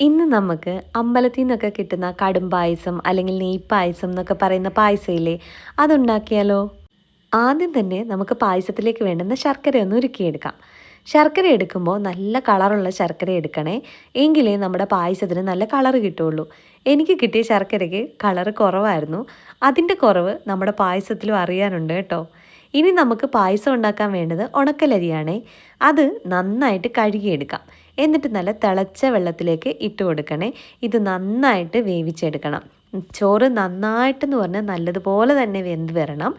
ഇന്ന് നമുക്ക് അമ്പലത്തിൽ നിന്നൊക്കെ കിട്ടുന്ന കടും പായസം അല്ലെങ്കിൽ നെയ് പായസം എന്നൊക്കെ പറയുന്ന പായസം ഇല്ലേ, അതുണ്ടാക്കിയാലോ? ആദ്യം തന്നെ നമുക്ക് പായസത്തിലേക്ക് വേണ്ടുന്ന ശർക്കര ഒന്ന് ഉരുക്കിയെടുക്കാം. ശർക്കര എടുക്കുമ്പോൾ നല്ല കളറുള്ള ശർക്കര എടുക്കണേ, എങ്കിലേ നമ്മുടെ പായസത്തിന് നല്ല കളറ് കിട്ടുള്ളൂ. എനിക്ക് കിട്ടിയ ശർക്കരയ്ക്ക് കളറ് കുറവായിരുന്നു. അതിൻ്റെ കുറവ് നമ്മുടെ പായസത്തിലും അറിയാനുണ്ട് കേട്ടോ. ഇനി നമുക്ക് പായസം ഉണ്ടാക്കാൻ വേണ്ടത് ഉണക്കലരിയാണേ. അത് നന്നായിട്ട് കഴുകിയെടുക്കാം. എന്നിട്ട് നല്ല തിളച്ച വെള്ളത്തിലേക്ക് ഇട്ട് കൊടുക്കണേ. ഇത് നന്നായിട്ട് വേവിച്ചെടുക്കണം. ചോറ് നന്നായിട്ടെന്ന് പറഞ്ഞാൽ നല്ലതുപോലെ തന്നെ വെന്ത് വരണം.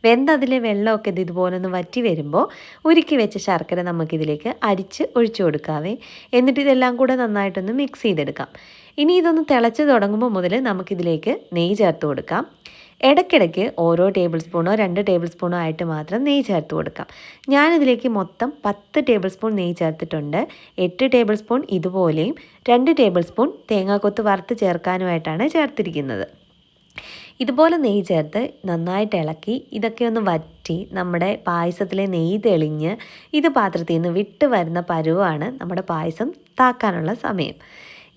വെന്തതിലെ വെള്ളമൊക്കെ ഇതുപോലെ ഒന്ന് വറ്റി വരുമ്പോൾ ഉരുക്കി വെച്ച ശർക്കര നമുക്കിതിലേക്ക് അരിച്ച് ഒഴിച്ചു കൊടുക്കാവേ. എന്നിട്ട് ഇതെല്ലാം കൂടെ നന്നായിട്ടൊന്ന് മിക്സ് ചെയ്തെടുക്കാം. ഇനി ഇതൊന്ന് തിളച്ച് തുടങ്ങുമ്പോൾ മുതൽ നമുക്കിതിലേക്ക് നെയ്യ് ചേർത്ത് കൊടുക്കാം. ഇടയ്ക്കിടയ്ക്ക് ഓരോ ടേബിൾ സ്പൂണോ 2 ടേബിൾ സ്പൂണോ ആയിട്ട് മാത്രം നെയ്യ് ചേർത്ത് കൊടുക്കാം. ഞാനിതിലേക്ക് മൊത്തം 10 ടേബിൾ സ്പൂൺ നെയ്യ് ചേർത്തിട്ടുണ്ട്. 8 ടേബിൾ സ്പൂൺ ഇതുപോലെയും 2 ടേബിൾ സ്പൂൺ തേങ്ങാക്കൊത്ത് വറുത്ത് ചേർക്കാനുമായിട്ടാണ് ചേർത്തിരിക്കുന്നത്. ഇതുപോലെ നെയ്യ് ചേർത്ത് നന്നായിട്ട് ഇളക്കി ഇതൊക്കെ ഒന്ന് വറ്റി നമ്മുടെ പായസത്തിലെ നെയ്യ് തെളിഞ്ഞ് ഇത് പാത്രത്തിൽ നിന്ന് വിട്ട് വരുന്ന പരുവാണ് നമ്മുടെ പായസം താക്കാനുള്ള സമയം.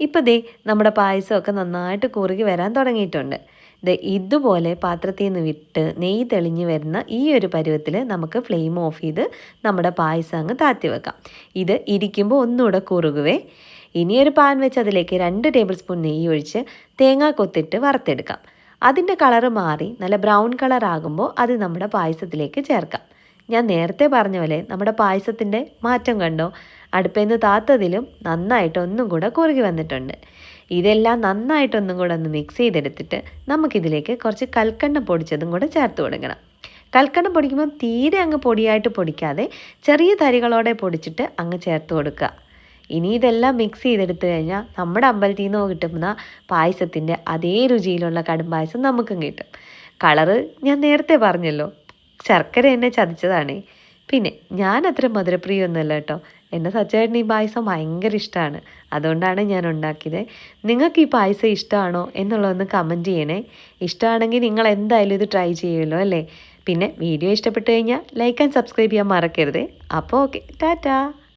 ഇപ്പോൾ ദേ നമ്മുടെ പായസമൊക്കെ നന്നായിട്ട് കുറുകി വരാൻ തുടങ്ങിയിട്ടുണ്ട്. ഇതുപോലെ പാത്രത്തിൽ നിന്ന് വിട്ട് നെയ്യ് തെളിഞ്ഞ് വരുന്ന ഈ ഒരു പരുവത്തിൽ നമുക്ക് ഫ്ലെയിം ഓഫ് ചെയ്ത് നമ്മുടെ പായസം അങ്ങ് താത്തി വെക്കാം. ഇത് ഇരിക്കുമ്പോൾ ഒന്നുകൂടെ കുറുകുവേ. ഇനിയൊരു പാൻ വെച്ച് അതിലേക്ക് 2 ടേബിൾ സ്പൂൺ നെയ്യ് ഒഴിച്ച് തേങ്ങ കൊത്തിട്ട് വറുത്തെടുക്കാം. അതിൻ്റെ കളറ് മാറി നല്ല ബ്രൗൺ കളർ ആകുമ്പോൾ അത് നമ്മുടെ പായസത്തിലേക്ക് ചേർക്കാം. ഞാൻ നേരത്തെ പറഞ്ഞ പോലെ നമ്മുടെ പായസത്തിൻ്റെ മാറ്റം കണ്ടോ? അടുപ്പിൽ നിന്ന് താത്തതിലും നന്നായിട്ട് ഒന്നും കൂടെ കുറുകി വന്നിട്ടുണ്ട്. ഇതെല്ലാം നന്നായിട്ടൊന്നും കൂടെ ഒന്ന് മിക്സ് ചെയ്തെടുത്തിട്ട് നമുക്കിതിലേക്ക് കുറച്ച് കൽക്കണ്ടം പൊടിച്ചതും കൂടെ ചേർത്ത് കൊടുക്കണം. കൽക്കണ്ടം പൊടിക്കുമ്പോൾ തീരെ അങ്ങ് പൊടിയായിട്ട് പൊടിക്കാതെ ചെറിയ തരികളോടെ പൊടിച്ചിട്ട് അങ്ങ് ചേർത്ത് കൊടുക്കുക. ഇനി ഇതെല്ലാം മിക്സ് ചെയ്തെടുത്ത് കഴിഞ്ഞാൽ നമ്മുടെ അമ്പലത്തിൽ നിന്ന് കിട്ടുന്ന പായസത്തിൻ്റെ അതേ രുചിയിലുള്ള കടും പായസം നമുക്കും കിട്ടും. കളറ് ഞാൻ നേരത്തെ പറഞ്ഞല്ലോ, ശർക്കര എന്നെ ചതിച്ചതാണേ. പിന്നെ ഞാൻ അത്ര മധുരപ്രിയൊന്നുമല്ല കേട്ടോ. എൻ്റെ സച്ചേട്ടന് ഈ പായസം ഭയങ്കര ഇഷ്ടമാണ്. അതുകൊണ്ടാണ് ഞാൻ ഉണ്ടാക്കിയത്. നിങ്ങൾക്ക് ഈ പായസം ഇഷ്ടമാണോ എന്നുള്ളതൊന്ന് കമൻറ്റ് ചെയ്യണേ. ഇഷ്ടമാണെങ്കിൽ നിങ്ങൾ എന്തായാലും ഇത് ട്രൈ ചെയ്യുമല്ലോ അല്ലേ. പിന്നെ വീഡിയോ ഇഷ്ടപ്പെട്ട് കഴിഞ്ഞാൽ ലൈക്ക് ആൻഡ് സബ്സ്ക്രൈബ് ചെയ്യാൻ മറക്കരുത്. അപ്പോൾ ഓക്കെ, ടാറ്റാ.